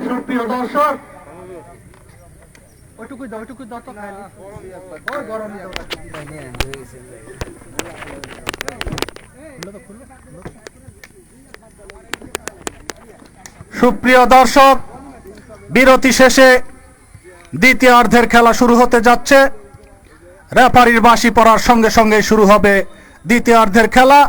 সুপ্রিয় দর্শক, সুপ্রিয় দর্শক, বিরতি শেষে দ্বিতীয়ার্ধের খেলা শুরু হতে যাচ্ছে। রেফারির বাঁশি পড়ার সঙ্গে সঙ্গে শুরু হবে দ্বিতীয়ার্ধের খেলা।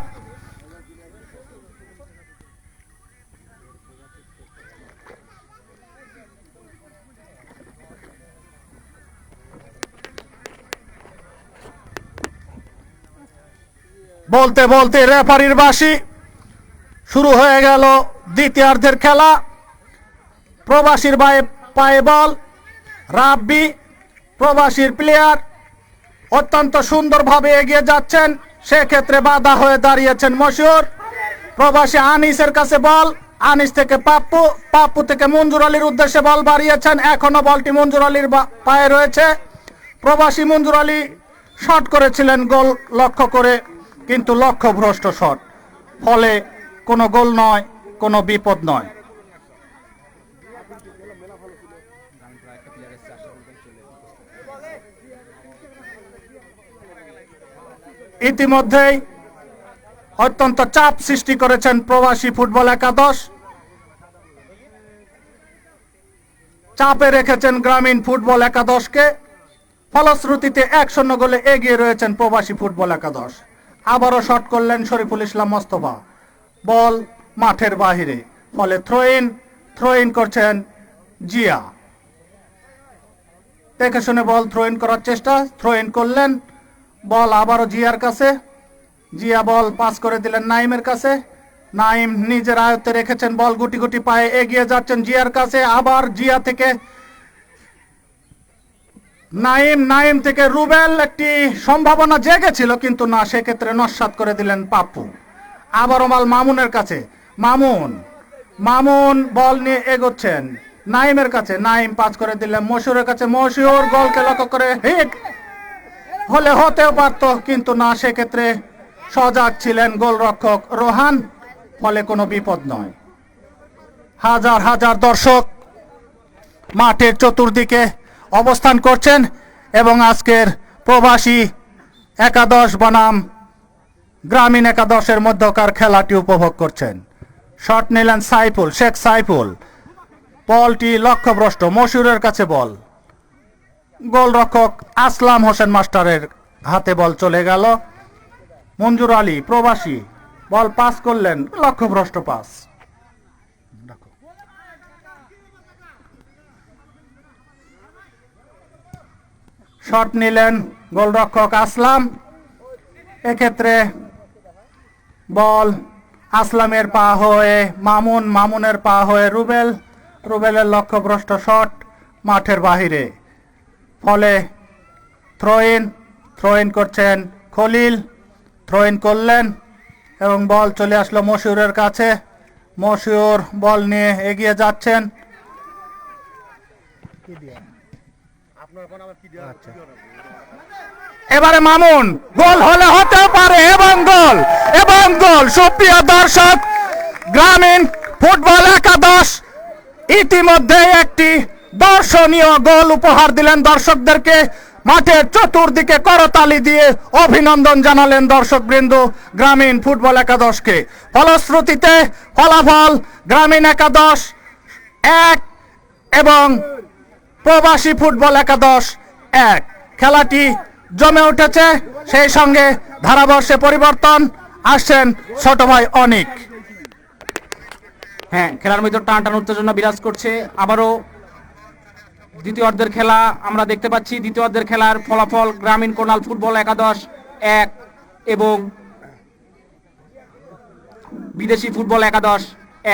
বলতে বলতে রেফারির বাঁশি শুরু হয়ে গেল দ্বিতীয়ার্ধের খেলা। প্রবাসীর পায়ে বল, রাব্বি প্রবাসীর প্লেয়ার অত্যন্ত সুন্দরভাবে এগিয়ে যাচ্ছেন, সেক্ষেত্রে বাধা হয়ে দাঁড়িয়েছেন মশিউর। প্রবাসী আনিসের কাছে বল, আনিস থেকে পাপ্পু, পাপ্পু থেকে মঞ্জুর আলীর উদ্দেশ্যে বল বাড়িয়েছেন, এখনো বলটি মঞ্জুর আলীর পায়ে রয়েছে। প্রবাসী মঞ্জুর আলী শট করেছিলেন গোল লক্ষ্য করে, কিন্তু লক্ষ্যভ্রষ্ট শট, ফলে কোনো গোল নয়, কোনো বিপদ নয়। ইতিমধ্যেই অত্যন্ত চাপ সৃষ্টি করেছেন প্রবাসী ফুটবল একাদশ, চাপে রেখেছেন গ্রামীণ ফুটবল একাদশকে। ফলশ্রুতিতে 1-0 গোলে এগিয়ে রয়েছেন প্রবাসী ফুটবল একাদশ। আবারও শট করলেন শরীফুল ইসলাম মোস্তফা, বল মাঠের বাহিরে, ফলে থ্রো ইন করছেন জিয়া। দেখে শুনে বল থ্রো ইন করার চেষ্টা, থ্রো ইন করলেন, বল আবারও জিয়ার কাছে, জিয়া বল পাস করে দিলেন নাইমের কাছে, নাইম নিজের আয়ত্তে রেখেছেন বল, গুটি গুটি পায়ে এগিয়ে যাচ্ছেন জিয়ার কাছে, আবার জিয়া থেকে নাইম থেকে রুবেল, একটি সম্ভাবনা জেগেছিল কিন্তু না, সেক্ষেত্রে নস্যাৎ করে দিলেন পাপ্পু। আবারও বল মামুনের কাছে, মামুন বল নিয়ে এগোচ্ছেন নাইমের কাছে, নাইম পাস করে দিলেন মশিউরের কাছে, মশিউর গোলকে লক্ষ্য করে হিট হলে হতেও পারত কিন্তু না, সেক্ষেত্রে সজাগ ছিলেন গোলরক্ষক রোহান, ফলে কোনো বিপদ নয়। হাজার হাজার দর্শক মাঠের চতুর্দিকে অবস্থান করছেন এবং আজকের প্রবাসী একাদশ বনাম গ্রামীণ একাদশের মধ্যকার খেলাটি উপভোগ করছেন। শট নিলেন শেখ সাইফুল, বলটি লক্ষ্যভ্রষ্ট, মশিউরের কাছে বল, গোলরক্ষক আসলাম হোসেন মাস্টারের হাতে বল চলে গেল। মঞ্জুর আলী প্রবাসী বল পাস করলেন, লক্ষ্যভ্রষ্ট পাস। শট নিলেন গোলরক্ষক আসলাম, এক্ষেত্রে বল আসলামের পা হয়ে মামুনের পা হয়ে রুবেলের লক্ষ্যভ্রষ্ট শট মাঠের বাহিরে, ফলে থ্রো ইন করছেন খলিল, থ্রো ইন করলেন এবং বল চলে আসলো মশিউরের কাছে, মশিউর বল নিয়ে এগিয়ে যাচ্ছেন। এবারে মামুন, গোল হলে হতে পারে এবং গোল। সুপ্রিয় দর্শক, গ্রামীণ ফুটবল একাদশ ইতিমধ্যে একটি দর্শনীয় গোল উপহার দিলেন দর্শকদেরকে। মাঠের চতুর্দিকে করতালি দিয়ে অভিনন্দন জানালেন দর্শকবৃন্দ গ্রামীণ ফুটবল একাদশকে। ফলশ্রুতিতে ফলাফল গ্রামীণ একাদশ 1 এবং প্রবাসী ফুটবল একাদশ 1। খেলাটি জমে উঠেছে, সেই সঙ্গে ধারাবর্ষে পরিবর্তন আসছেন ছোট ভাই অনিক। হ্যাঁ, খেলার ভিতর টান উত্তেজনা বিরাজ করছে। আবারও দ্বিতীয়ার্ধের খেলা আমরা দেখতে পাচ্ছি। দ্বিতীয়ার্ধের খেলার ফলাফল গ্রামীণ কোনাল ফুটবল একাদশ 1 এবং বিদেশি ফুটবল একাদশ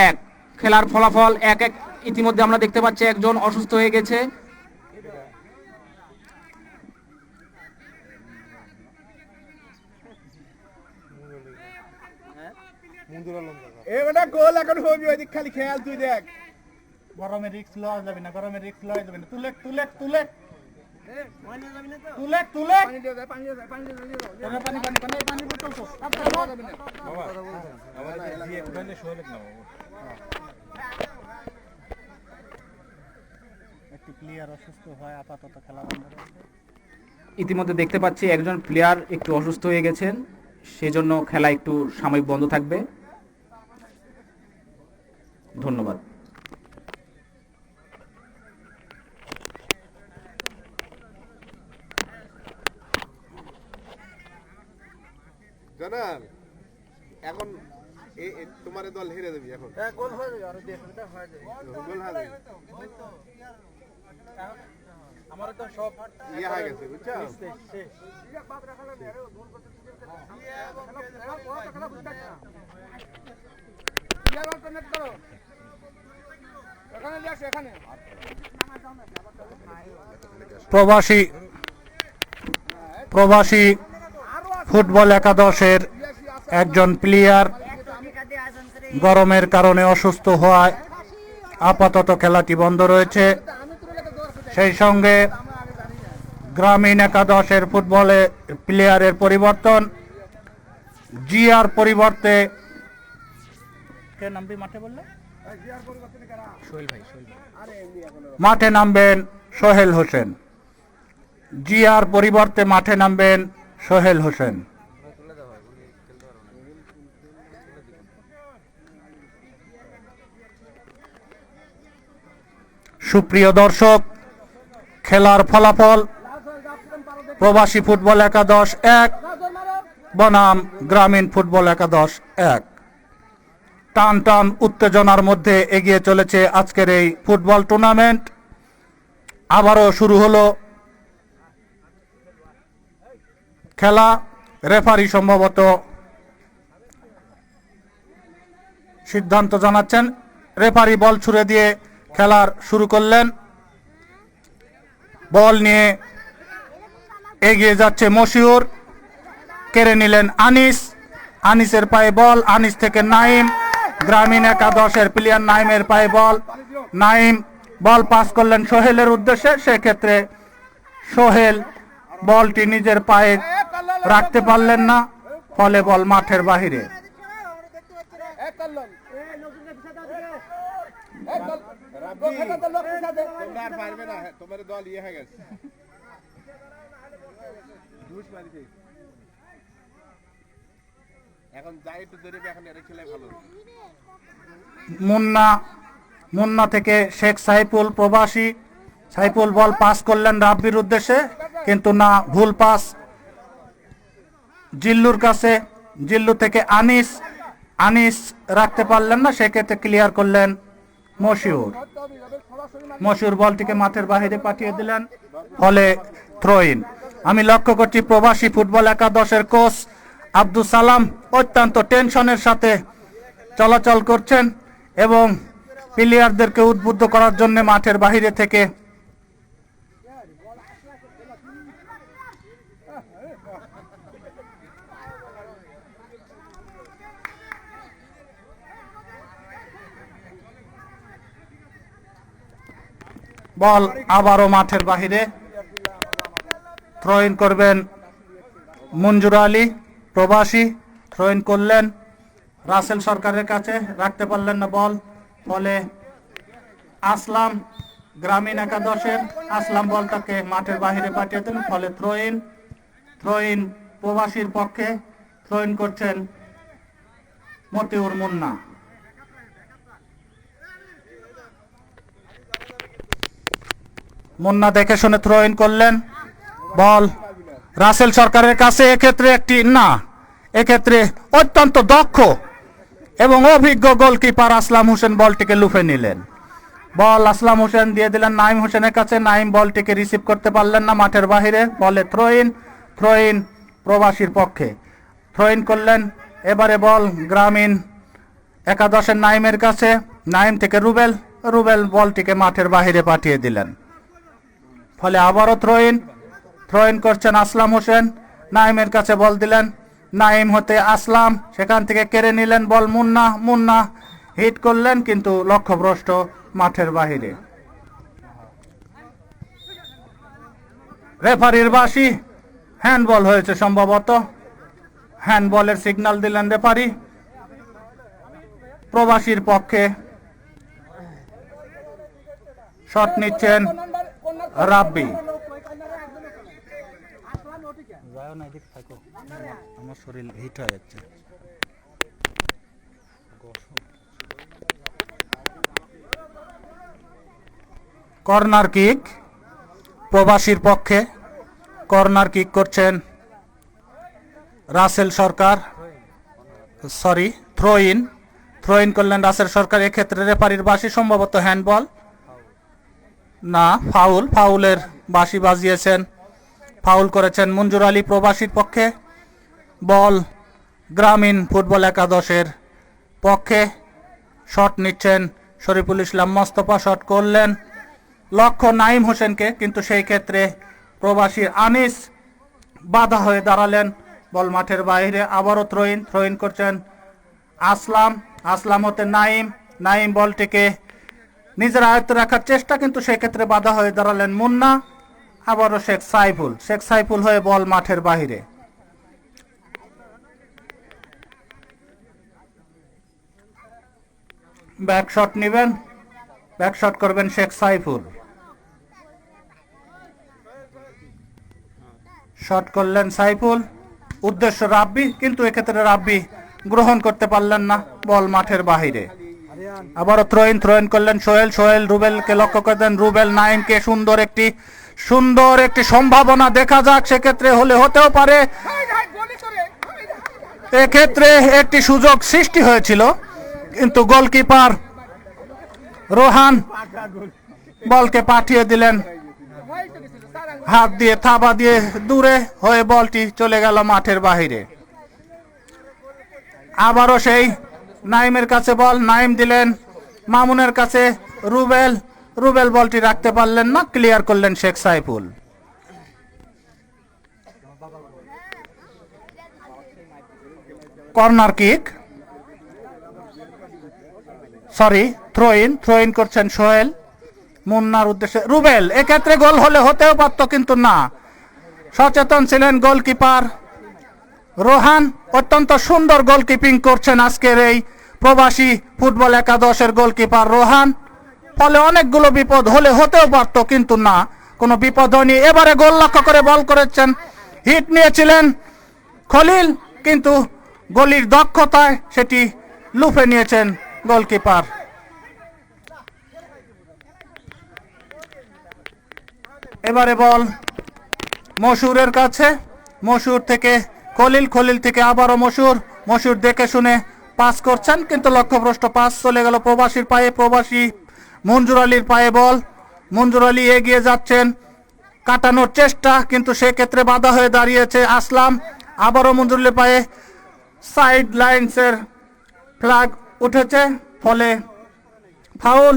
1। খেলার ফলাফল 1-1। ইতিমধ্যে আমরা দেখতে পাচ্ছি একজন অসুস্থ হয়ে গেছে। গোল এখন হবি, ওই দিক খালি খেয়াল, তুই দেখ। গরমে রিস্ক লওয়া যাবে না, তুলে পানি বোতল তো প্লেয়ার অসুস্থ হয় আপাতত খেলা বন্ধ রয়েছে। ইতিমধ্যে দেখতে পাচ্ছি একজন প্লেয়ার একটু অসুস্থ হয়ে গেছেন, সেজন্য খেলা একটু সাময়িক বন্ধ থাকবে। ধন্যবাদ। জানাল এখন তোমার দল হেরে যাবি এখন গোল হয়ে যাবে আমার তো সব ইয়ে হয়ে গেছে বুঝছো প্রবাসী ফুটবল একাদশের একজন প্লেয়ার গরমের কারণে অসুস্থ হওয়ায় আপাতত খেলাটি বন্ধ রয়েছে। সেই সঙ্গে গ্রামীণ একাদশের ফুটবলে প্লেয়ারের পরিবর্তন, জিয়ার পরিবর্তে কে নামবে মাঠে বললে? মাঠে নামবেন সোহেল হোসেন। জিয়ার পরিবর্তে মাঠে নামবেন সোহেল হোসেন। সুপ্রিয় দর্শক, খেলার ফলাফল প্রবাসী ফুটবল একাদশ 1 বনাম গ্রামীণ ফুটবল একাদশ 1। টান টান উত্তেজনার মধ্যে এগিয়ে চলেছে আজকের এই ফুটবল টুর্নামেন্ট। আবারও শুরু হলো খেলা। রেফারি সম্ভবত সিদ্ধান্ত জানাচ্ছেন। রেফারি বল ছুড়ে দিয়ে খেলার শুরু করলেন। বল নিয়ে এগিয়ে যাচ্ছে মশিউর, কেড়ে নিলেন আনিস। আনিসের পায়ে বল, আনিস থেকে নাইম, গ্রামীণ একাদশের প্লেয়ার নাইমের পায়ে বল। নাইম বল পাস করলেন সোহেলের উদ্দেশ্যে, সেক্ষেত্রে সোহেল বলটি নিজের পায়ে রাখতে পারলেন না, ফলে বল মাঠের বাহিরে। তোমরা আর পারবে না, তোমার দল ইয়ে হয়ে গেছে এখন যাই একটু ধরে এখন এটা খেলে ভালো। মুন্না থেকে শেখ সাইফুল প্রবাসী। সাইফুল বল পাস করলেন রাব্বির উদ্দেশ্যে, কিন্তু না, ভুল পাস জিল্লুর কাছে। জিল্লু থেকে আনিস, আনিস রাখতে পারলেন না, সেক্ষেত্রে ক্লিয়ার করলেন মশিউর। মশিউর বলটিকে মাঠের বাইরে পাঠিয়ে দিলেন, ফলে থ্রোইন। আমি লক্ষ্য করছি প্রবাসী ফুটবল একাদশের কোচ আব্দুল সালাম অত্যন্ত টেনশনের সাথে চলাচল করছেন এবং প্লেয়ারদেরকে উদ্বুদ্ধ করার জন্য মাঠের বাইরে থেকে বল আবারও মাঠের বাহিরে। থ্রোইন করবেন মঞ্জুর আলী প্রবাসী। থ্রোইন করলেন রাসেল সরকারের কাছে, রাখতে পারলেন না বল, ফলে আসলাম গ্রামীণ একাদশের আসলাম বলটাকে মাঠের বাহিরে পাঠিয়ে দেন, ফলে থ্রোইন। থ্রোইন প্রবাসীর পক্ষে, থ্রোইন করছেন মতিউর মুন্না। মুন্না দেখে শুনে থ্রোইন করলেন, বল রাসেল সরকারের কাছে। এক্ষেত্রে অত্যন্ত দক্ষ এবং অভিজ্ঞ গোলকিপার আসলাম হোসেন বলটিকে লুফে নিলেন। বল আসলাম হোসেন দিয়ে দিলেন নাইম হোসেনের কাছে। নাইম বলটিকে রিসিভ করতে পারলেন না, মাঠের বাহিরে, ফলে থ্রোইন। থ্রোইন প্রবাসীর পক্ষে, থ্রোইন করলেন। এবারে বল গ্রামীণ একাদশের নাইমের কাছে। নাইম থেকে রুবেল, রুবেল বলটিকে মাঠের বাহিরে পাঠিয়ে দিলেন, ফলে আবারও থ্রোইন। থ্রোইন করছেন আসলাম হোসেন, নাইমের কাছে বল দিলেন। নাইম হতে আসলাম, সেখান থেকে কেড়ে নিলেন বল মুন্না। মুন্না হিট করলেন, কিন্তু লক্ষ্যভ্রষ্ট, মাঠের বাহিরে। রেফারির বাঁশি, হ্যান্ডবল হয়েছে সম্ভবত। হ্যান্ডবলের সিগন্যাল দিলেন রেফারি। প্রবাসীর পক্ষে শট নিচ্ছেন রাব্বি। আমার শরীর হিট হয়ে যাচ্ছে। কর্নার কিক প্রবাসীর পক্ষে, কর্নার কিক করছেন রাসেল সরকার, সরি থ্রো ইন করলেন রাসেল সরকার। এক্ষেত্রে রেফারির বাঁশি, সম্ভবত হ্যান্ডবল, না ফাউলের বাঁশি বাজিয়েছেন, ফাউল করেছেন মঞ্জুর আলী প্রবাসীর পক্ষে। বল গ্রামীণ ফুটবল একাদশের পক্ষে। শট নিচ্ছেন শরীফুল ইসলাম মোস্তফা, শট করলেন লক্ষ্য নাইম হোসেনকে, কিন্তু সেই ক্ষেত্রে প্রবাসীর আনিস বাধা হয়ে দাঁড়ালেন। বল মাঠের বাইরে। আবারও থ্রো ইন করছেন আসলাম হতে নাইম বলটিকে নিজের আয়ত্তে রাখার চেষ্টা, কিন্তু সেক্ষেত্রে বাধা হয়ে দাঁড়ালেন মুন্না। আবারও শেখ সাইফুল হয়ে বল মাঠের বাইরে। ব্যাক শট করবেন শেখ সাইফুল, শট করলেন সাইফুল, উদ্দেশ্য রাব্বি, কিন্তু এক্ষেত্রে রাব্বি গ্রহণ করতে পারলেন না, বল মাঠের বাহিরে। আবারও থ্রো ইন করলেন সোহেল রুবেলকে লক্ষ্য করে দেন, রুবেল নাইমকে সুন্দর একটি সম্ভাবনা দেখা যাক, সেক্ষেত্রে হতেও পারে। এক্ষেত্রে একটি সুযোগ সৃষ্টি হয়েছিল, কিন্তু গোলকিপার রোহান বলকে পাঠিয়ে দিলেন হাত দিয়ে, থাবা দিয়ে দূরে হয়ে বলটি চলে গেল মাঠের বাহিরে। আবারও সেই নাইমের কাছে বল, নাইম দিলেন মামুনের কাছে, রুবেল বলটি রাখতে পারলেন না, ক্লিয়ার করলেন Sheikh Saiful. Corner kick, sorry throw in করছেন সোহেল, মুন্নার উদ্দেশ্যে রুবেল। এক্ষেত্রে গোল হতেও পারত, কিন্তু না, সচেতন ছিলেন গোলকিপার রোহান। অত্যন্ত সুন্দর গোলকিপিং করছেন আজকের এই প্রবাসী ফুটবল একাদশের গোলকিপার রোহান, ফলে অনেকগুলো বিপদ হতেও পারত, কিন্তু না, কোনো বিপদ হয়নি। এবারে গোল লক্ষ্য করে বল করেছেন, হিট নিয়েছিলেন খলিল, কিন্তু গলির দক্ষতায় সেটি লুফে নিয়েছেন গোলকিপার। এবারে বল মশুরের কাছে, মশুর থেকে খলিল থেকে আবারও মশুর দেখে শুনে পাস করছেন, কিন্তু লক্ষ্যভ্রষ্ট পাস চলে গেল প্রবাসীর পায়ে। প্রবাসী মঞ্জুর আলীর পায়ে বল, মঞ্জুর আলী এগিয়ে যাচ্ছেন, কাটানোর চেষ্টা, কিন্তু সেক্ষেত্রে বাধা হয়ে দাঁড়িয়েছে আসলাম। আবারও মঞ্জুর আলীর পায়ে সাইড লাইন্সের ফ্ল্যাগ উঠেছে, ফলে ফাউল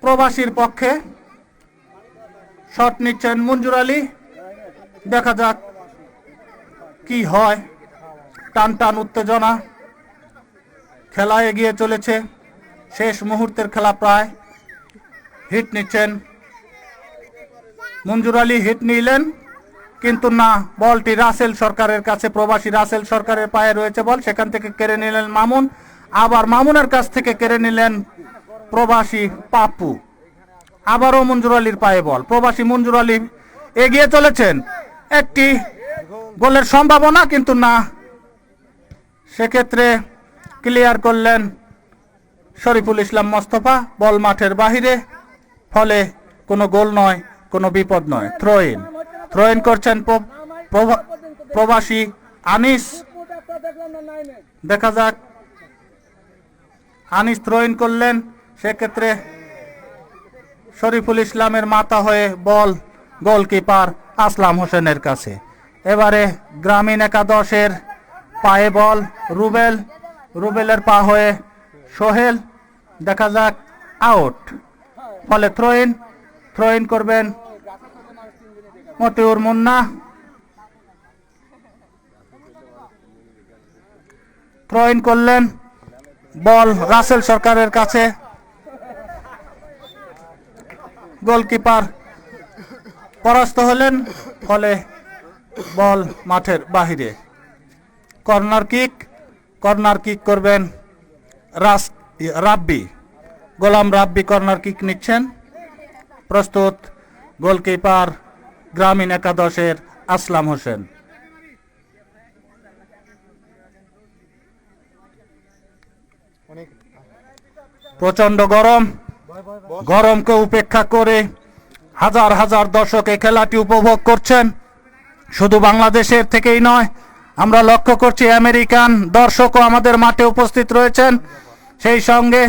প্রবাসীর পক্ষে। শট নিচ্ছেন মঞ্জুর আলী, দেখা যাক কি হয়। টান উত্তেজনা, খেলা এগিয়ে চলেছে, শেষ মুহূর্তের খেলা প্রায়। হিট নিচ্ছেন মঞ্জুর আলী, হিট নিলেন, কিন্তু না, বলটি রাসেল সরকারের কাছে, প্রবাসী রাসেল সরকারের পায়ে রয়েছে বল, সেখান থেকে কেড়ে নিলেন মামুন, আবার মামুনের কাছ থেকে কেড়ে নিলেন প্রবাসী পাপ্পু। আবারও মঞ্জুর আলীর পায়ে বল, প্রবাসী মঞ্জুর আলী এগিয়ে চলেছেন, একটি গোলের সম্ভাবনা, কিন্তু না, সেক্ষেত্রে ক্লিয়ার করলেন শরীফুল ইসলাম মোস্তফা, বল মাঠের বাহিরে, ফলে কোনো গোল নয়, কোনো বিপদ নয়। থ্রো ইন করছেন প্রবাসী আনিস, দেখা যাক, আনিস থ্রো ইন করলেন, সেক্ষেত্রে শরীফুল ইসলামের মাথা হয়ে বল গোলকিপার আসলাম হোসেনের কাছে। এবারে গ্রামীণ একাদশের পায়ে বল, রুবেলের পা হয়ে সোহেল, দেখা যাক, আউট, ফলে থ্রো ইন করবেন মতিউর মুন্না। থ্রো ইন করলেন, বল রাসেল সরকারের কাছে, গোলকিপার পরাস্ত হলেন, ফলে বল মাঠের বাহিরে। কর্নার কিক করবেন রাব্বি, গোলাম রাব্বি কর্নার কিক নিচ্ছেন। প্রস্তুত গোলকিপার গ্রামীণ একাদশের আসলাম হোসেন। প্রচন্ড গরম, গরমকে উপেক্ষা করে হাজার হাজার দর্শক এই খেলাটি উপভোগ করছেন। শুধু বাংলাদেশের থেকেই নয়, আমরা লক্ষ্য করছি আমেরিকান দর্শকও আমাদের মাঠে উপস্থিত রয়েছেন। সেই সঙ্গে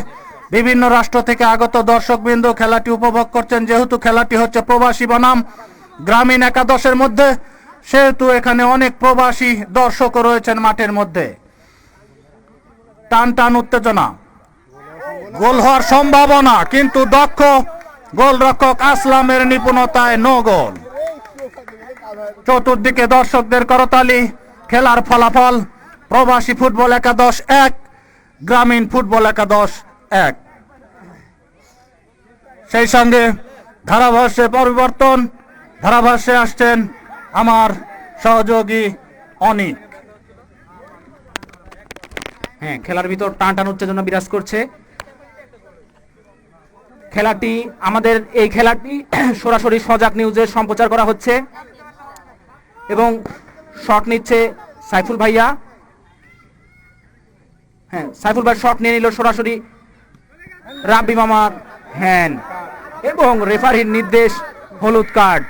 বিভিন্ন রাষ্ট্র থেকে আগত দর্শকবৃন্দ খেলাটি উপভোগ করছেন। যেহেতু খেলাটি হচ্ছে প্রবাসী বনাম গ্রামীণ একাদশের মধ্যে, সেহেতু এখানে অনেক প্রবাসী দর্শকও রয়েছেন মাঠের মধ্যে। টান টান উত্তেজনা, গোল হওয়ার সম্ভাবনা, কিন্তু দক্ষ গোলরক্ষক আসলামের নিপুণতায় নো গোল। চতুর্দিকে দর্শকদের করতালি। খেলার ফলাফল প্রবাসী ফুটবল একাদশ 1, গ্রামীণ ফুটবল একাদশ 1। সেই সঙ্গে ধারাভাষ্যে পরিবর্তন, ধারাভাষ্যে আসছেন আমার সহযোগী অনিক। হ্যাঁ, খেলার ভিতর টান টান উত্তেজনা বিরাজ করছে। খেলাটি আমাদের এই খেলাটি সরাসরি সজাগ নিউজে সম্প্রচার করা হচ্ছে এবং শট নিচ্ছে সাইফুল ভাইয়া। হ্যাঁ, সাইফুল ভাই শট নিয়ে নিল সরাসরি। রাব্বি মামার হ্যান্ড এবং রেফারির নির্দেশ হলুদ কার্ড।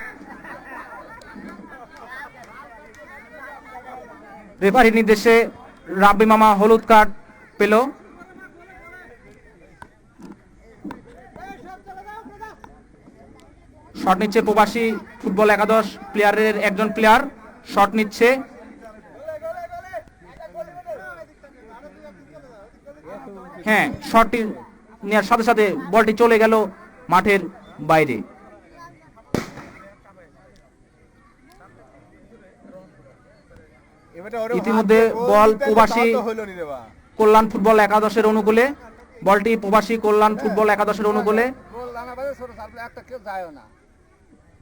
রেফারির নির্দেশে রাব্বি মামা হলুদ কার্ড পেল। শট নিচ্ছে প্রবাসী ফুটবল একাদশ প্লেয়ারের একজন প্লেয়ার শট নিচ্ছে। হ্যাঁ, শটটি নেওয়ার সাথে সাথে বলটি চলে গেল মাঠের বাইরে। ইতিমধ্যে বল প্রবাসী কল্যাণ ফুটবল একাদশের অনুকূলে, বলটি প্রবাসী কল্যাণ ফুটবল একাদশের অনুকূলে।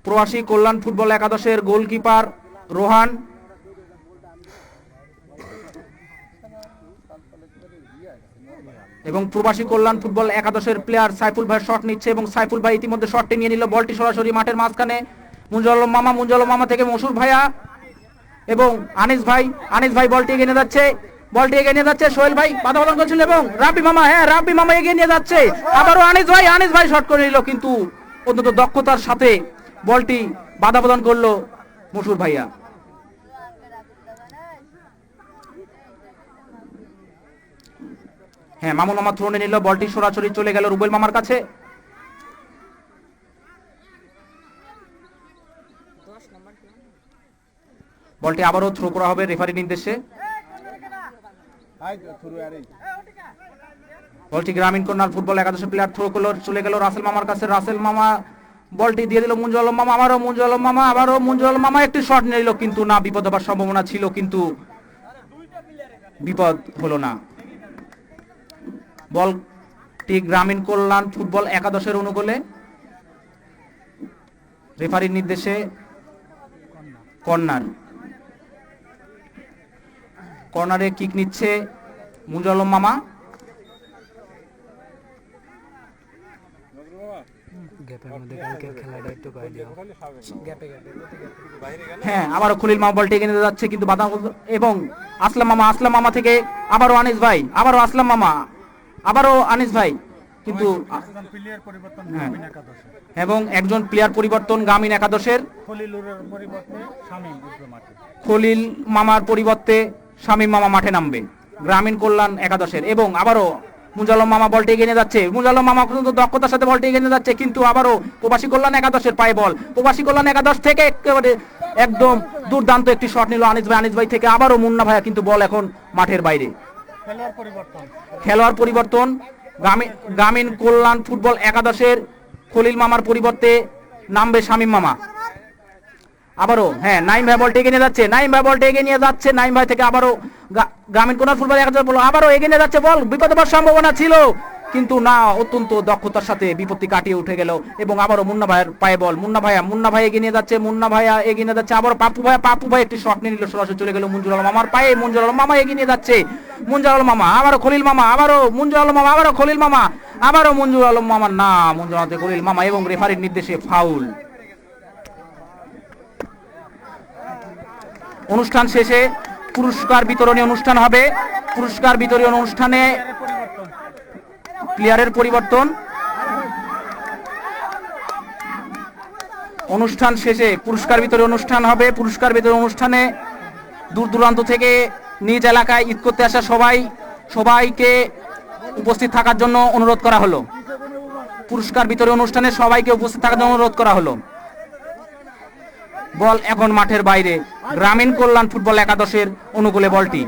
প্রবাসী কল্যাণ ফুটবল একাদশের গোলকিপার রোহান এবং প্রবাসী কল্যাণ ফুটবল একাদশের প্লেয়ার সাইফুল ভাই শট নিচ্ছে এবং সাইফুল ভাই ইতিমধ্যে শটটি নিয়ে নিল। বলটি সরাসরি মাঠের মাঝখানে মুঞ্জল মামা থেকে মশুর ভাইয়া এবং আনিস ভাই বলটি এগিয়ে নিয়ে যাচ্ছে। সোহেল ভাই বাধা প্রদান করছিল এবং রাব্বি মামা, হ্যাঁ রাব্বি মামা এগিয়ে নিয়ে যাচ্ছে। আবারও আনিস ভাই শট করে নিল, কিন্তু অত্যন্ত দক্ষতার সাথে বলটি বাধা প্রদান করলো মশুর ভাইয়া। হ্যাঁ, মামুন মামা থ্রো নিয়ে নিল, বলটি সরাসরি চলে গেল রুবেল মামার কাছে। বলটি আবারও থ্রো করা হবে রেফারির নির্দেশে। বলটি গ্রামীণ কন্যাল ফুটবল একাদশের প্লেয়ার থ্রো করলো, চলে গেল রাসেল মামার কাছে। রাসেল মামা বলটি দিয়ে দিল মুঞ্জল মামা, আবারও মুঞ্জল মামা একটি শট নিয়ে নিল, কিন্তু না, বিপদ হবার সম্ভাবনা ছিল কিন্তু বিপদ হলো না। বলটি গ্রামীণ কল্যাণ ফুটবল একাদশের অনুকূলে, রেফারির নির্দেশে কর্নারে কিক নিচ্ছে মুঞ্জল মামা। হ্যাঁ, আবারও খলিল মামা বলটি এগিয়ে নিয়ে যাচ্ছে, কিন্তু বাধা এবং আসলাম মামা থেকে আবারও আনিস ভাই, আবারও আসলাম মামা, আবারও আনিস ভাই, কিন্তু এবং একজন প্লেয়ার পরিবর্তন গ্রামীণ একাদশের। খলিল মামার পরিবর্তে শামীম মামা মাঠে নামবে গ্রামীণ কল্যাণ একাদশের। এবং আবারও মুঞ্জালম মামা বলটি এগিয়ে নিয়ে যাচ্ছে, মুঞ্জালম মামা দক্ষতার সাথে বলটি এগিয়ে নিয়ে যাচ্ছে, কিন্তু আবারও প্রবাসী কল্যাণ একাদশের পায়ে বল। প্রবাসী কল্যাণ একাদশ থেকে একেবারে একদম দুর্দান্ত একটি শট নিল আনিস ভাই থেকে আবারও মুন্না ভাইয়া, কিন্তু বল এখন মাঠের বাইরে। খেলোয়াড় পরিবর্তন গ্রামীণ কল্যাণ ফুটবল একাদশের খলিল মামার পরিবর্তে নামবে শামীম মামা। আবারও হ্যাঁ, নাইম ভাই বলটি এগিয়ে নিয়ে যাচ্ছে, নাইম ভাই থেকে আবারও গ্রামীণ কল্যাণ ফুটবল একাদশ বল আবারও এগিয়ে নিয়ে যাচ্ছে, বল বিপদ হবার সম্ভাবনা ছিল, কিন্তু না, অত্যন্ত দক্ষতার সাথে বিপত্তি কাটিয়ে উঠে গেল এবং আবারও মুন্না ভাইয়ের পায়ে বল। মুন্না ভাই এগিয়ে নিয়ে যাচ্ছে, আবার পাপু ভাই একটি শট নিয়ে নিল, সরাসরি চলে গেল মঞ্জুর আলম মামার পায়ে। মঞ্জুর আলম মামা এগিয়ে নিয়ে যাচ্ছে, মঞ্জুর আলম মামা, আবারও খলিল মামা, আবারও মঞ্জুর আলম মামা, আবারও খলিল মামা, আবারও মঞ্জুর আলম মামা, না মঞ্জুর আলম খলিল মামা এবং রেফারির নির্দেশে ফাউল। অনুষ্ঠান শেষে পুরস্কার বিতরণী অনুষ্ঠান হবে। পুরস্কার বিতরণী অনুষ্ঠানে প্লেয়ারের পরিবর্তন। অনুষ্ঠান শেষে পুরস্কার বিতরণী অনুষ্ঠান হবে। পুরস্কার বিতরণী অনুষ্ঠানে দূর দূরান্ত থেকে নিজ এলাকায় ঈদ করতে আসা সবাইকে উপস্থিত থাকার জন্য অনুরোধ করা হলো। পুরস্কার বিতরণী অনুষ্ঠানে সবাইকে উপস্থিত থাকার জন্য অনুরোধ করা হলো। বল এখন মাঠের বাইরে, গ্রামীণ কল্যাণ ফুটবল একাদশের অনুকূলে বলটি।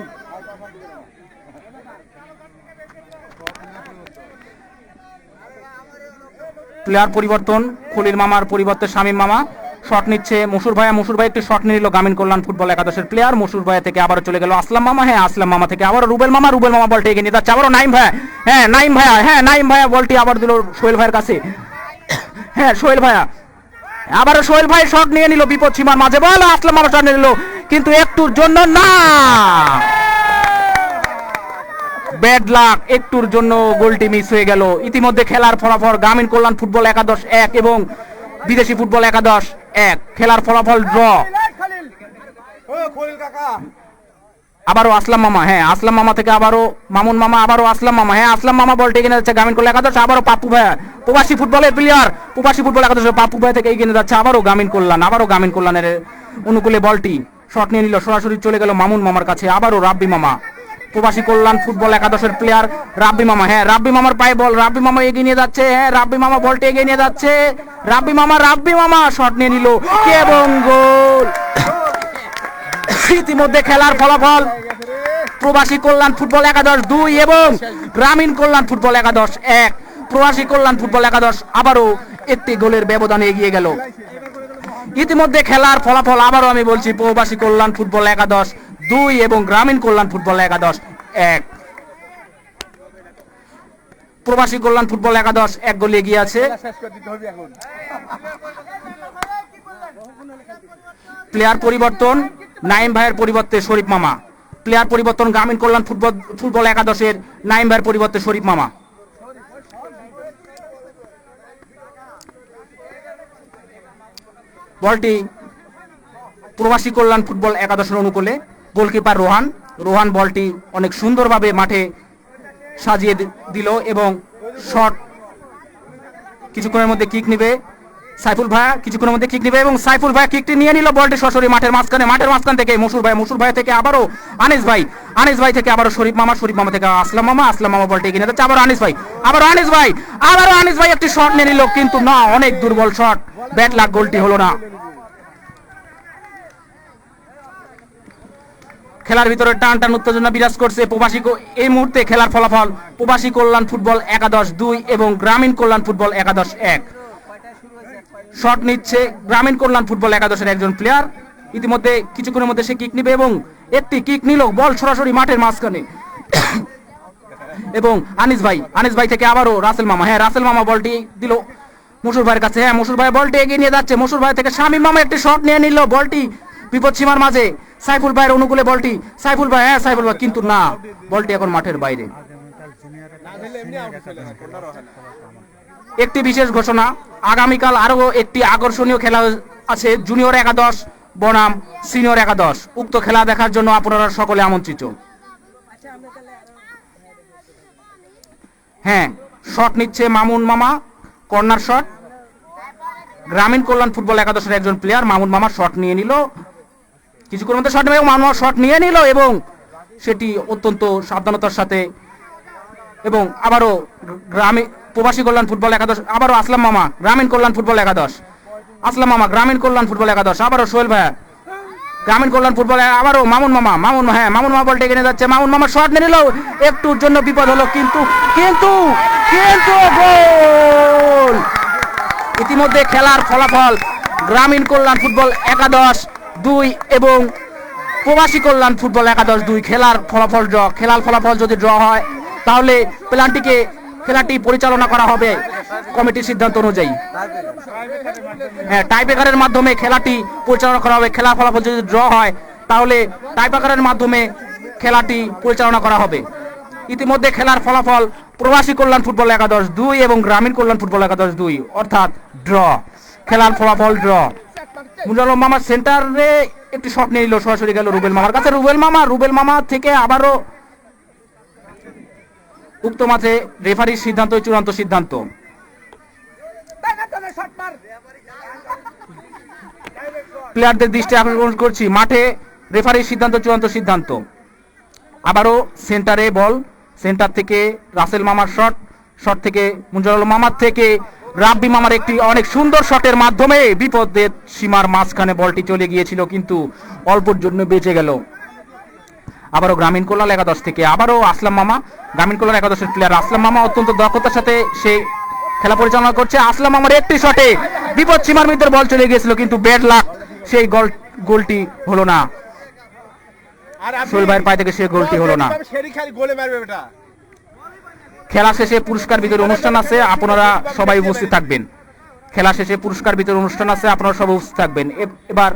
প্লেয়ার পরিবর্তন, খলিল মামার পরিবর্তে শামীম মামা। শট নিচ্ছে মশুর ভাই একটি শট নিয়ে নিল গ্রামীণ কল্যাণ ফুটবল একাদশের প্লেয়ার। মশুর ভাই থেকে আবারও চলে গেল আসলাম মামা, আসলাম মামা থেকে আবারও রুবেল মামা বলটি এগিয়ে নিয়ে যাচ্ছে, আবারও নাইম ভাইয়া বলটি আবার দিল সোহেল ভাইয়ের কাছে। আবারও সোহেল ভাই শট নিয়ে নিল বিপদ সীমার মাঝে, বল আসলাম মামা শট নিয়ে নিল কিন্তু একটুর জন্য না, ব্যাড লাক, একটুর জন্য গোলটি মিস হয়ে গেল। ইতিমধ্যে খেলার ফলাফল গ্রামীণ কল্যাণ ফুটবল একাদশ 1 এবং বিদেশি ফুটবল একাদশ 1, খেলার ফলাফল ড্র। আবারও আসলাম মামা থেকে আবারও মামুন মামা, আবারও আসলাম মামা বলটি এগিয়ে যাচ্ছে গ্রামীণ কল্যাণ একাদশ। আবারও পাপ্পু ভাইয়া প্রবাসী ফুটবলের প্লেয়ার, প্রবাসী ফুটবল একাদশের পাপ্পু ভাই থেকে এগিয়ে যাচ্ছে আবারও গ্রামীণ কল্যাণের অনুকূলে বলটি। শট নিয়ে নিল, সরাসরি চলে গেল মামুন মামার কাছে, আবারও রাব্বি মামা, প্রবাসী কল্যাণ ফুটবল একাদশের প্লেয়ার রাব্বি মামা। রাব্বি মামার পায়ে বল, রাব্বি মামা এগিয়ে নিয়ে যাচ্ছে, রাব্বি মামা বলটি এগিয়ে নিয়ে যাচ্ছে, রাব্বি মামা শট নিয়ে নিল এবং গোল। ইতিমধ্যে খেলার ফলাফল প্রবাসী কল্যাণ ফুটবল একাদশ 2 এবং গ্রামীণ কল্যাণ ফুটবল একাদশ 1। প্রবাসী কল্যাণ ফুটবল একাদশ আবারও একটি গোলের ব্যবধানে এগিয়ে গেল। ইতিমধ্যে খেলার ফলাফল আবারও আমি বলছি, প্রবাসী কল্যাণ ফুটবল একাদশ 2 এবং গ্রামীণ কল্যাণ ফুটবল একাদশ 1। প্রবাসী কল্যাণ ফুটবল একাদশ 1 গোলে এগিয়ে আছে। প্লেয়ার পরিবর্তন, নাইম ভাইয়ের পরিবর্তে শরীফ মামা। প্লেয়ার পরিবর্তন গ্রামীণ কল্যাণ ফুটবল একাদশের নাইম ভাইয়ের পরিবর্তে শরীফ মামা। বলটি প্রবাসী কল্যাণ ফুটবল একাদশের অনুকূলে, গোলকিপার রোহান বলটি অনেক সুন্দরভাবে মাঠে সাজিয়ে দিল এবং শট কিছুক্ষণের মধ্যে কিক নিবে সাইফুল ভাইয়া, এবং সাইফুল ভাইয়া কিকটি নিয়ে নিল, বলটি সরাসরি মাঠের মাঝখান থেকে মশুর ভাই থেকে আবারও আনিস ভাই থেকে আবারও শরীফ মামা থেকে আসলাম মামা বলটি এগিয়ে নিয়ে যাচ্ছে, আবারও আনিস ভাই একটি শট নিয়ে নিল কিন্তু না, অনেক দুর্বল শট, ব্যাড লাক, গোলটি হলো না। খেলার ভিতরে টান উত্তেজনা বিরাজ করছে। এই মুহূর্তে খেলার ফলাফল প্রবাসী কল্যাণ ফুটবল একাদশ 2 এবং গ্রামীণ কল্যাণ ফুটবল একাদশ 1। শট নিচ্ছে গ্রামীণ কল্যাণ ফুটবল একাদশের একজন প্লেয়ার। ইতিমধ্যে কিছুক্ষণের মধ্যে সে কিক নিবে এবং একটি কিক নিল, বল সরাসরি মাঠের মাঝখানে এবং আনিস ভাই থেকে আবারও রাসেল মামা বলটি দিল মশুর ভাইয়ের কাছে, মশুর ভাই বলটি এগিয়ে নিয়ে যাচ্ছে, মশুর ভাই থেকে শামীম মামা একটি শট নিয়ে নিল, বলটি বিপদ সীমার মাঝে, সাইফুল ভাইয়ের অনুকূলে বলটি, সাইফুল ভাই কিন্তু না, বলটি এখন মাঠের বাইরে। একটি বিশেষ ঘোষণা, আগামীকাল আরো একটি আকর্ষণীয় খেলা আছে, জুনিয়র একাদশ বনাম সিনিয়র একাদশ। উক্ত খেলা দেখার জন্য আপনারা সকলে আমন্ত্রিত। শট নিচ্ছে মামুন মামা, কর্নার শট, গ্রামীণ কল্যাণ ফুটবল একাদশের একজন প্লেয়ার মামুন মামা শট নিয়ে নিল, কিছুক্ষণের মধ্যে শট নেবে, মামুন শট নিয়ে নিল এবং সেটি অত্যন্ত সাবধানতার সাথে, এবং আবারও প্রবাসী কল্যাণ ফুটবল একাদশ, আবারও আসলাম মামা গ্রামীণ কল্যাণ ফুটবল একাদশ, আবারও সোহেল ভাইয়া গ্রামীণ কল্যাণ ফুটবল, আবারও মামুন মামা বলটা এগিয়ে যাচ্ছে, মামুন মামা শট নিয়ে নিল, একটুর জন্য বিপদ হলো কিন্তু গোল। ইতিমধ্যে খেলার ফলাফল গ্রামীণ কল্যাণ ফুটবল একাদশ 2 এবং প্রবাসী কল্যাণ ফুটবল একাদশ 2, খেলার ফলাফল ড্র। খেলার ফলাফল যদি ড্র হয় তাহলে প্ল্যানটিকে খেলাটি পরিচালনা করা হবে কমিটির সিদ্ধান্ত অনুযায়ী। হ্যাঁ, টাইব্রেকারের মাধ্যমে খেলাটি পরিচালনা করা হবে। খেলার ফলাফল যদি ড্র হয় তাহলে টাইব্রেকারের মাধ্যমে খেলাটি পরিচালনা করা হবে। ইতিমধ্যে খেলার ফলাফল প্রবাসী কল্যাণ ফুটবল একাদশ 2 এবং গ্রামীণ কল্যাণ ফুটবল একাদশ 2, অর্থাৎ ড্র। খেলার ফলাফল ড্র। মুজাল মামার সেন্টারে একটি শট নিয়ে নিল, সরাসরি গেল রুবেল মামার কাছে। রুবেল মামা থেকে আবারও উক্ত মাঠে রেফারির সিদ্ধান্ত চূড়ান্ত সিদ্ধান্ত। প্লেয়ারদের দৃষ্টি আকর্ষণ করছি, মাঠে রেফারির সিদ্ধান্ত চূড়ান্ত সিদ্ধান্ত। আবারও সেন্টারে বল, সেন্টার থেকে রাসেল মামার শট থেকে মুজাল মামার থেকে রাব্বি মামার একটি অনেক সুন্দর শটের মাধ্যমে বিপদের সীমার মাঝখানে বলটি চলে গিয়েছিল, কিন্তু অল্পর জন্য বেঁচে গেল। আবারও গ্রামীণ কল্যাণ একাদশ থেকে আবারও আসলাম মামা, গ্রামীণ কল্যাণ একাদশের প্লেয়ার আসলাম মামা অত্যন্ত দক্ষতার সাথে সে খেলা পরিচালনা করছে। আসলাম মামার একটি শটে বিপদ সীমার ভিতরে বল চলে গিয়েছিল, কিন্তু ব্যাড লাক, সেই গোলটি হলো না। সোহেল ভাইয়ের পায়ে থেকে সেই গোলটি হলো না। খেলা শেষে পুরস্কার বিতরণ অনুষ্ঠান আছে, আপনারা সবাই উপস্থিত থাকবেন। খেলা শেষে পুরস্কার বিতরণ অনুষ্ঠান আছে, আপনারা সবাই উপস্থিত থাকবেন। এবার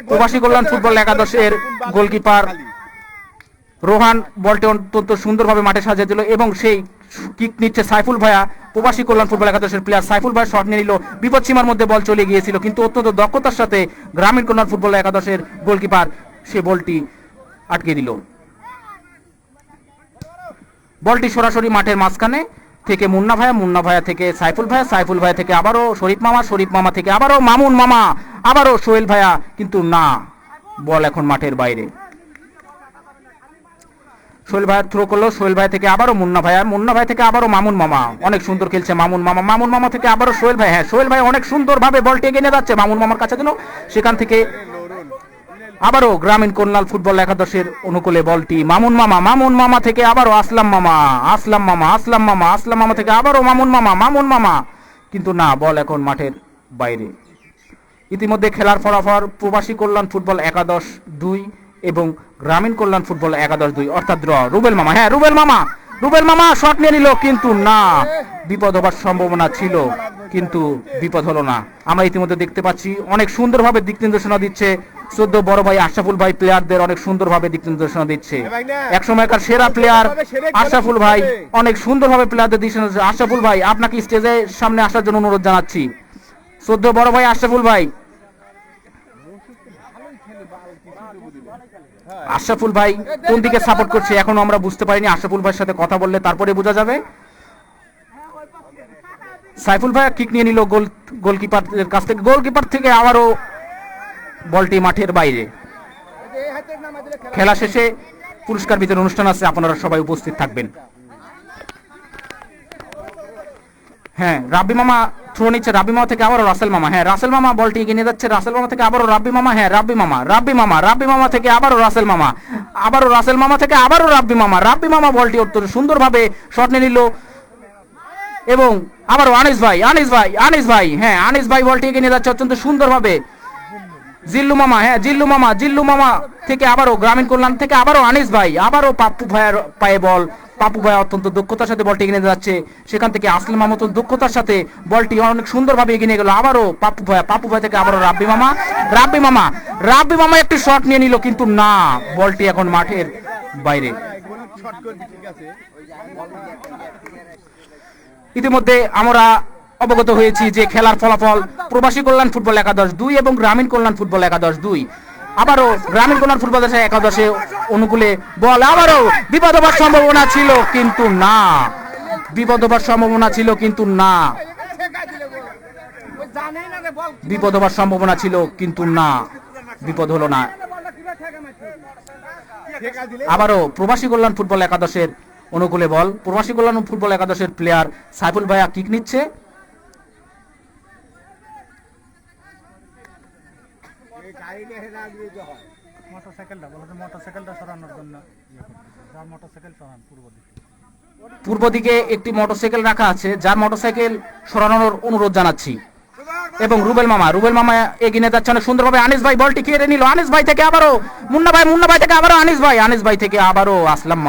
প্রবাসী কল্যাণ ফুটবল একাদশের গোলকিপার রোহান বলটি অত্যন্ত সুন্দরভাবে মাঠে সাজিয়ে দিল এবং সেই কিক নিচ্ছে সাইফুল ভাইয়া। প্রবাসী কল্যাণ ফুটবল একাদশের প্লেয়ার সাইফুল ভাই শট নিয়ে নিল, বিপদ সীমার মধ্যে বল চলে গিয়েছিল, কিন্তু অত্যন্ত দক্ষতার সাথে গ্রামীণ কল্যাণ ফুটবল একাদশের গোলকিপার সে বলটি আটকে দিল। বলটি সরাসরি মাঠের মাঝখানে থেকে মুন্না ভাইয়া থেকে সাইফুল ভাইয়া থেকে আবারও শরীফ মামা থেকে আবারও মামুন মামা, আবারও সোহেল ভাইয়া, কিন্তু না, বল এখন মাঠের বাইরে। সোহেল ভাইয়া থ্রো করলো, সোহেল ভাই থেকে আবারও মুন্না ভাই থেকে আবারও মামুন মামা, অনেক সুন্দর খেলছে মামুন মামা থেকে আবারও সোহেল ভাই। হ্যাঁ, সোহেল ভাই অনেক সুন্দরভাবে বলটি এগিয়ে নিয়ে যাচ্ছে, মামুন মামার কাছে দিল, সেখান থেকে আবারও গ্রামীণ কল্যাণ ফুটবল একাদশের অনুকূলে বলটি মামুন মামা থেকে আবারও আসলাম মামা থেকে আবারও মামুন মামা, কিন্তু না, বল এখন মাঠের বাইরে। ইতিমধ্যে খেলার ফলাফল প্রবাসী কল্যাণ ফুটবল একাদশ 2 এবং গ্রামীণ কল্যাণ ফুটবল একাদশ 2, অর্থাৎ ড্র। রুবেল মামা শট নিয়ে নিল, কিন্তু না, বিপদ হবার সম্ভাবনা ছিল, কিন্তু বিপদ হলো না। আমরা ইতিমধ্যে দেখতে পাচ্ছি অনেক সুন্দরভাবে দিক নির্দেশনা দিচ্ছে 14 বড় ভাই আশরাফুল ভাই, প্লেয়ারদের অনেক সুন্দরভাবে দিক নির্দেশনা দিচ্ছে। এক সময়কার সেরা প্লেয়ার আশরাফুল ভাই অনেক সুন্দরভাবে প্লেয়ারদের দিক নির্দেশনা। আশরাফুল ভাই, আপনাকে স্টেজের সামনে আসার জন্য অনুরোধ জানাচ্ছি। 14 বড় ভাই আশরাফুল ভাই কোন দিকে সাপোর্ট করছে এখনো আমরা বুঝতে পারিনি। আশরাফুল ভাইয়ের সাথে কথা বললে তারপরে বোঝা যাবে। সাইফুল ভাই কিক নিয়ে নিল গোলকিপারের কাছ থেকে, গোলকিপার থেকে আবারও বলটি মাঠের বাইরে। খেলা শেষে পুরস্কার বিতরণ অনুষ্ঠান আছে, আপনারা সবাই উপস্থিত থাকবেন। হ্যাঁ, রাব্বি মামা থ্রো নিচ্ছে, রাব্বি মামা থেকে আবারও রাসেল মামা। হ্যাঁ, রাসেল মামা বলটি এগিয়ে নিয়ে যাচ্ছে, রাসেল মামা থেকে আবারও রাব্বি মামা। হ্যাঁ, রাব্বি মামা থেকে আবারও রাসেল মামা থেকে আবারও রাব্বি মামা বলটি অত্যন্ত সুন্দরভাবে শট নিয়ে নিল এবং আবারও আনিস ভাই। হ্যাঁ, আনিস ভাই বলটি এগিয়ে নিয়ে যাচ্ছে অত্যন্ত সুন্দরভাবে। জিল্লু মামা থেকে আবারও গ্রামীণ কল্যাণ থেকে আবারও আনিস ভাই, আবারও পাপ্পু ভাইয়ের পায়ে বল। পাপ্পু ভাই অত্যন্ত দক্ষতার সাথে বলটি এগিয়ে নিয়ে যাচ্ছে, সেখান থেকে আসলাম মামা দক্ষতার সাথে বলটি অনেক সুন্দরভাবে এগিয়ে নিয়ে গেল। আবারও পাপ্পু ভাই থেকে আবারও রাব্বি মামা একটি শট নিয়ে নিল, কিন্তু না, বলটি এখন মাঠের বাইরে। ইতিমধ্যে আমরা অবগত হয়েছি যে খেলার ফলাফল প্রবাসী কল্যাণ ফুটবল একাদশ 2 এবং গ্রামীণ কল্যাণ ফুটবল একাদশ 2। আবারও গ্রামীণ কল্যাণ ফুটবল একাদশে অনুকূলে বল, আবারও বিপদ হবার সম্ভাবনা ছিল, কিন্তু না, বিপদ হবার সম্ভাবনা ছিল, কিন্তু না, বিপদ হলো না। আবারও প্রবাসী কল্যাণ ফুটবল একাদশের অনুকূলে বল, প্রবাসী কল্যাণ ফুটবল একাদশের প্লেয়ার সাইফুল ভাইয়া কিক নিচ্ছে। পূর্ব দিকে একটি মোটরসাইকেল রাখা আছে, যার মোটরসাইকেল সরানোর অনুরোধ জানাচ্ছি। এবং রুবেল মামা এগিয়ে নিয়ে যাচ্ছে অনেক সুন্দরভাবে। আনিস ভাই বলটি কেড়ে নিল, আনিস ভাই থেকে আবারও মুন্না ভাই থেকে আবারও আনিস ভাই থেকে আবারও আসলাম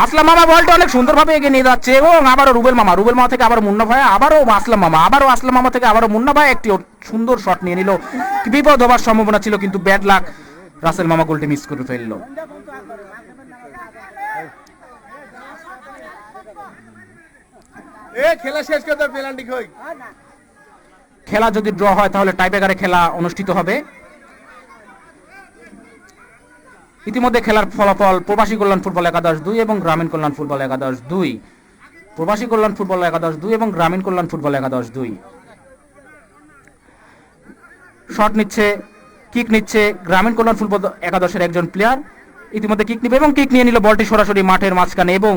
আসলাম মামা বলটা অনেক সুন্দরভাবে এগিয়ে নিয়ে যাচ্ছে এবং আবারও রুবেল মামা থেকে আবারও মুন্না ভাই, আবারও আসলাম মামা থেকে আবারও মুন্না ভাই একটি সুন্দর শট নিয়ে নিল। বিপদ হবার সম্ভাবনা ছিল কিন্তু ব্যাড লাক, রাসেল মামা গোলটি মিস করে ফেললো। খেলা শেষ করতে পেনাল্টি কই? খেলা যদি ড্র হয় তাহলে টাইব্রেকারে খেলা অনুষ্ঠিত হবে। ইতিমধ্যে খেলার ফলাফল প্রবাসী কল্যাণ ফুটবল 11-2 এবং গ্রামীণ কল্যাণ ফুটবল 11-2। প্রবাসী কল্যাণ ফুটবল 11-2 এবং গ্রামীণ কল্যাণ ফুটবল 11-2। শট নিচ্ছে, কিক নিচ্ছে গ্রামীণ কল্যাণ ফুটবল 11-এর একজন প্লেয়ার। ইতিমধ্যে কিক নিবে এবং কিক নিয়ে নিল বলটি সরাসরি মাঠের মাঝখানে এবং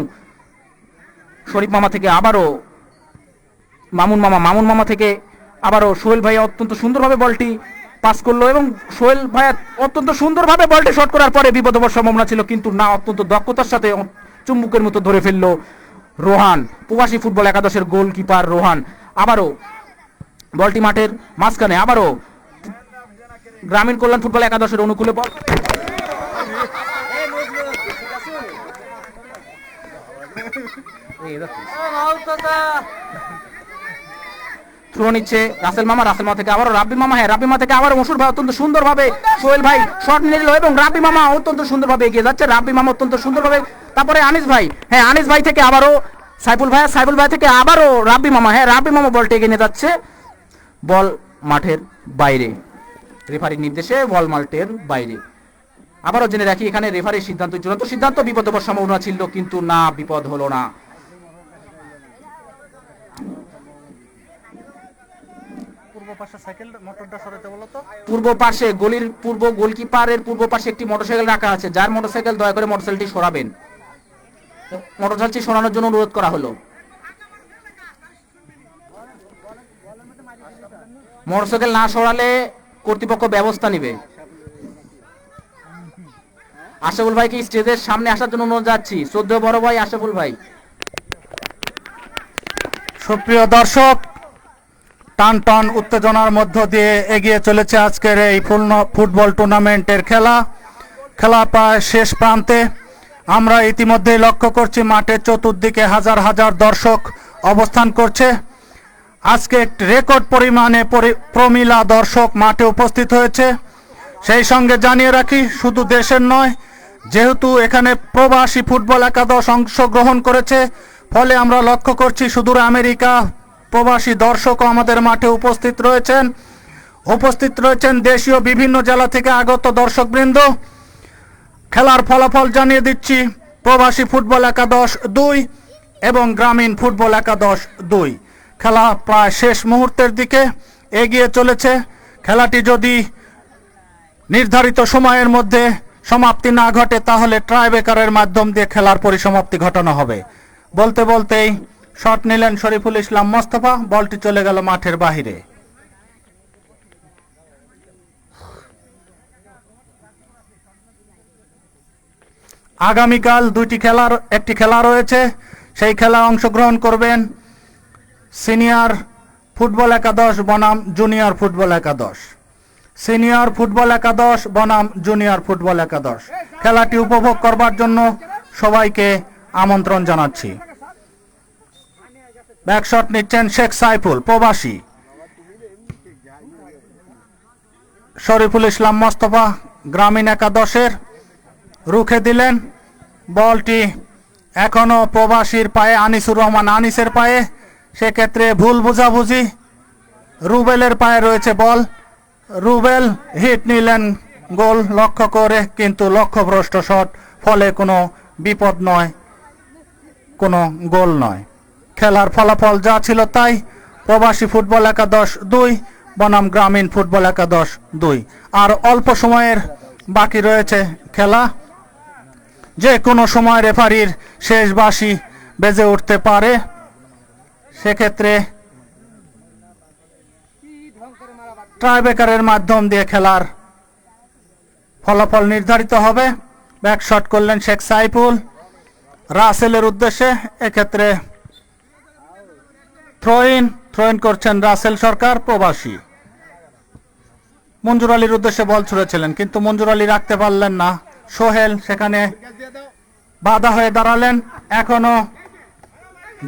শরীফ মামা থেকে আবারও মামুন মামা থেকে আবারও সোহেল ভাই অত্যন্ত সুন্দরভাবে বলটি পাস করলো এবং সোহেল ভাই অত্যন্ত সুন্দরভাবে বলটি শট করার পরে বিপদ হওয়ার সম্ভাবনা ছিল কিন্তু না, অত্যন্ত দক্ষতার সাথে চুম্বুকের মতো ধরে ফেললো রোহান, প্রবাসী ফুটবল 11-এর গোলকিপার রোহান। আবারও বলটি মাঠের মাঝখানে, আবারও গ্রামীণ কল্যাণ ফুটবল 11-এর অনুকূলে বল থ্রো নিচ্ছে রাসেল মামা থেকে আবারও রাব্বি মামা থেকে আবারও মশুর ভাই অত্যন্ত সুন্দরভাবে সোহেল ভাই শট নিয়ে নিল এবং রাব্বি মামা অত্যন্ত সুন্দরভাবে এগিয়ে যাচ্ছে, রাব্বি মামা অত্যন্ত সুন্দরভাবে। তারপরে আনিস ভাই থেকে আবারও সাইফুল ভাই থেকে আবারও রাব্বি মামা বলটা এগিয়ে নিয়ে যাচ্ছে। বল মাঠের বাইরে, রেফারির নির্দেশে বল মাঠের বাইরে। আবারও জেনে রাখি এখানে রেফারির চূড়ান্ত সিদ্ধান্ত, বিপদ হওয়ার সম্ভাবনা ছিল কিন্তু না, বিপদ হলো না। পূর্ব পাশে গলির গোলকিপারের পূর্ব পাশে একটি মোটরসাইকেল রাখা আছে, যার মোটরসাইকেল দয়া করে মোটরসাইকেলটি সরাবেন। মোটরসাইকেলটি সরানোর জন্য অনুরোধ করা হলো। মোটরসাইকেল না সরালে কর্তৃপক্ষ ব্যবস্থা নেবে। আশরাফুল ভাইকে স্টেজের সামনে আসার জন্য অনুরোধ যাচ্ছি, 14 বড় ভাই আশরাফুল ভাই। সুপ্রিয় দর্শক, টান উত্তেজনার মধ্য দিয়ে এগিয়ে চলেছে আজকের এই ফুটবল টুর্নামেন্টের খেলা প্রায় শেষ প্রান্তে। আমরা ইতিমধ্যে লক্ষ্য করছি মাঠের চতুর্দিকে হাজার হাজার দর্শক অবস্থান করছে। আজকে রেকর্ড পরিমাণে প্রমিলা দর্শক মাঠে উপস্থিত হয়েছে। সেই সঙ্গে জানিয়ে রাখি, শুধু দেশের নয়, যেহেতু এখানে প্রবাসী ফুটবল 11 অংশগ্রহণ করেছে, ফলে আমরা লক্ষ্য করছি সুদূর আমেরিকা প্রবাসী দর্শকও আমাদের মাঠে উপস্থিত রয়েছেন দেশীয় বিভিন্ন জেলা থেকে আগত দর্শকবৃন্দ। খেলার ফলাফল জানিয়ে দিচ্ছি, প্রবাসী ফুটবল 11-2 এবং গ্রামীণ ফুটবল 11-2। খেলা প্রায় শেষ মুহূর্তের দিকে এগিয়ে চলেছে। খেলাটি যদি নির্ধারিত সময়ের মধ্যে সমাপ্তি না ঘটে তাহলে ট্রাইব্রেকারের মাধ্যম দিয়ে খেলার পরিসমাপ্তি ঘটানো হবে। বলতেই শট নিলেন শরীফুল ইসলাম মোস্তফা, বলটি চলে গেল মাঠের বাহিরে। আগামীকাল একটি খেলা রয়েছে, সেই খেলা অংশগ্রহণ করবেন সিনিয়র ফুটবল 11 বনাম জুনিয়র ফুটবল 11। সিনিয়র ফুটবল 11 বনাম জুনিয়র ফুটবল 11। খেলাটি উপভোগ করবার জন্য সবাইকে আমন্ত্রণ জানাচ্ছি। ব্যাকশট নিচ্ছেন শেখ সাইফুল প্রবাসী, শরীফুল ইসলাম মোস্তফা গ্রামীণ 11-এর রুখে দিলেন। বলটি এখনো প্রবাসীর পায়ে, আনিসুর রহমান আনিসের পায়ে, সেক্ষেত্রে ভুল বোঝাবুঝি, রুবেলের পায়ে রয়েছে বল। রুবেল হিট নিলেন গোল লক্ষ্য করে, কিন্তু লক্ষ্যভ্রষ্ট শট, ফলে কোনো বিপদ নয়, কোনো গোল নয়। খেলার ফলাফল যা ছিল তাই, প্রবাসী ফুটবল 11-2 বনাম গ্রামীণ ফুটবল 11-2। আর অল্প সময়ের বাকি রয়েছে খেলা, যে কোনো সময় রেফারির শেষ বাঁশি বেজে উঠতে পারে, সেক্ষেত্রে ট্রাইব্রেকারের মাধ্যম দিয়ে খেলার ফলাফল নির্ধারিত হবে। ব্যাকশট করলেন শেখ সাইফুল রাসেলের উদ্দেশ্যে, এক্ষেত্রে থ্রোইন করছেন রাসেল সরকার প্রবাসী। মঞ্জুর আলীর উদ্দেশ্যে বল ছুড়েছিলেন কিন্তু মঞ্জুর আলী রাখতে পারলেন না, সোহেল সেখানে বাধা হয়ে দাঁড়ালেন। এখনো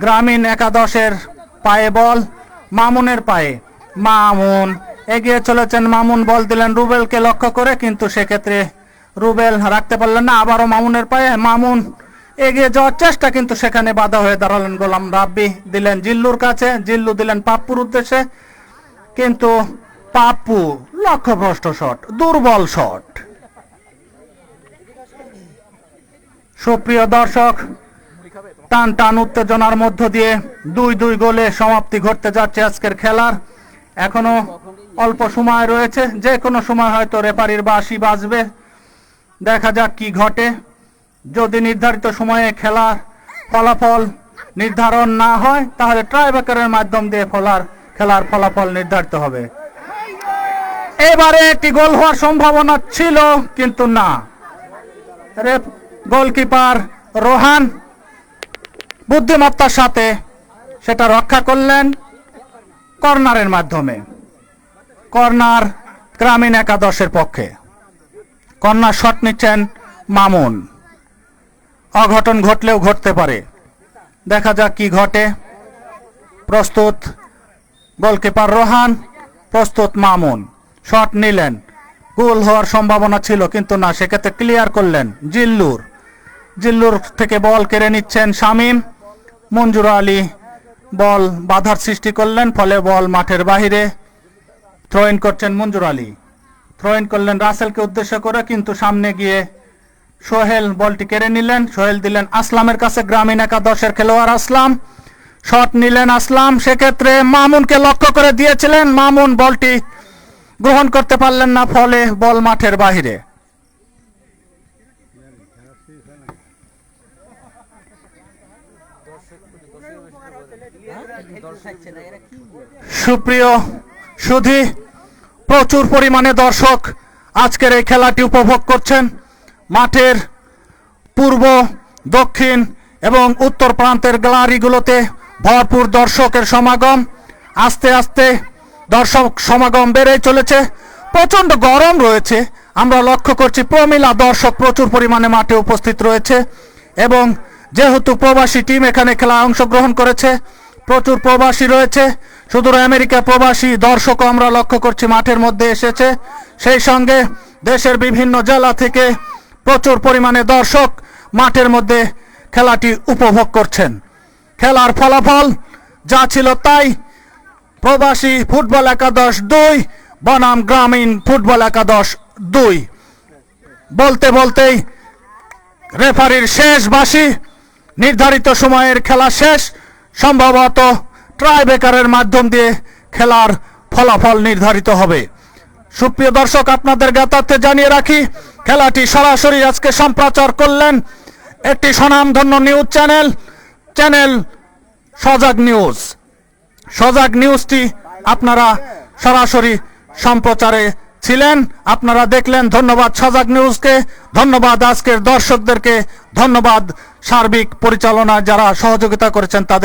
গ্রামীণ একাদশের পায়ে বল, মামুনের পায়ে। মামুন এগিয়ে চলেছেন, মামুন বল দিলেন রুবেলকে লক্ষ্য করে, কিন্তু সেক্ষেত্রে রুবেল রাখতে পারলেন না। আবারও মামুনের পায়ে, মামুন এগিয়ে যাওয়ার চেষ্টা, কিন্তু সেখানে বাধা হয়ে দাঁড়ালেন গোলাম রাব্বি। দিলেন জিল্লুর কাছে, জিল্লু দিলেন পাপ্পুর উদ্দেশ্যে, কিন্তু পাপ্পু লক্ষ্যভ্রষ্ট শট, দুর্বল শট। সুপ্রিয় দর্শক, টান টান উত্তেজনার মধ্য দিয়ে 2-2 গোলে সমাপ্তি ঘটতে যাচ্ছে আজকের খেলার। এখনো অল্প সময় রয়েছে, যে কোনো সময় হয়তো রেফারির বাঁশি বাজবে। দেখা যাক কি ঘটে। যদি নির্ধারিত সময়ে খেলার ফলাফল নির্ধারণ না হয়, তাহলে ট্রাইব্রেকারের মাধ্যম দিয়ে খেলার ফলাফল নির্ধারিত হবে। এবারে একটি গোল হওয়ার সম্ভাবনা ছিল, কিন্তু না। গোলকিপার রোহান বুদ্ধিমত্তার সাথে সেটা রক্ষা করলেন কর্নারের মাধ্যমে। কর্নার গ্রামীণ একাদশের পক্ষে। কর্নার শট নিচ্ছেন মামুন। অঘটন ঘটলেও ঘটতে পারে, দেখা যাক কি ঘটে। প্রস্তুত গোলকিপার রোহান, প্রস্তুত মামুন। শট নিলেন, গোল হওয়ার সম্ভাবনা ছিল, কিন্তু না। সেক্ষেত্রে ক্লিয়ার করলেন জিল্লুর থেকে বল কেড়ে নিচ্ছেন শামীম। মঞ্জুর আলী বল বাধার সৃষ্টি করলেন, ফলে বল মাঠের বাহিরে। থ্রো ইন করছেন মঞ্জুর আলী, থ্রো ইন করলেন রাসেলকে উদ্দেশ্য করে, কিন্তু সামনে গিয়ে সোহেল বলটি কেড়ে নিলেন। সোহেল দিলেন আসলামের কাছে, গ্রামীণ একাদশের খেলোয়াড় আসলাম। শট নিলেন আসলাম, সেক্ষেত্রে মামুনকে লক্ষ্য করে দিয়েছিলেন, মামুন বলটি গ্রহণ করতে পারলেন না, ফলে বল মাঠের বাহিরে। সুপ্রিয় সুধী, প্রচুর পরিমাণে দর্শক আজকের এই খেলাটি উপভোগ করছেন। মাঠের পূর্ব, দক্ষিণ এবং উত্তর প্রান্তের গ্যালারিগুলোতে ভরপুর দর্শকের সমাগম। আস্তে আস্তে দর্শক সমাগম বেড়েই চলেছে। প্রচন্ড গরম রয়েছে, আমরা লক্ষ্য করছি প্রমিলা দর্শক প্রচুর পরিমাণে মাঠে উপস্থিত রয়েছে। এবং যেহেতু প্রবাসী টিম এখানে খেলা অংশগ্রহণ করেছে, প্রচুর প্রবাসী রয়েছে, সুদূর আমেরিকা প্রবাসী দর্শকও আমরা লক্ষ্য করছি মাঠের মধ্যে এসেছে। সেই সঙ্গে দেশের বিভিন্ন জেলা থেকে প্রচুর পরিমাণে দর্শক মাঠের মধ্যে খেলাটি উপভোগ করছেন। খেলার ফলাফল যা ছিল তাই, প্রবাসী ফুটবল একাদশ 2, বনাম গ্রামীণ ফুটবল একাদশ 2। বলতে বলতেই রেফারির শেষ বাঁশি, নির্ধারিত সময়ের খেলা শেষ। সম্ভবত ট্রাইব্রেকারের মাধ্যম দিয়ে খেলার ফলাফল নির্ধারিত হবে। সুপ্রিয় দর্শক, আপনাদের জ্ঞাতার্থে জানিয়ে রাখি, খেলাটি সরাসরি আজকে সম্প্রচার করলেন একটি স্বনামধন্য নিউজ চ্যানেল সজাগ নিউজ। সজাগ নিউজটি আপনারা সরাসরি সম্প্রচারে ছিলেন, আপনারা দেখলেন। ধন্যবাদ সজাগ নিউজকে, ধন্যবাদ আজকের দর্শকদেরকে, ধন্যবাদ সার্বিক পরিচালনা যারা সহযোগিতা করেছেন তাদের।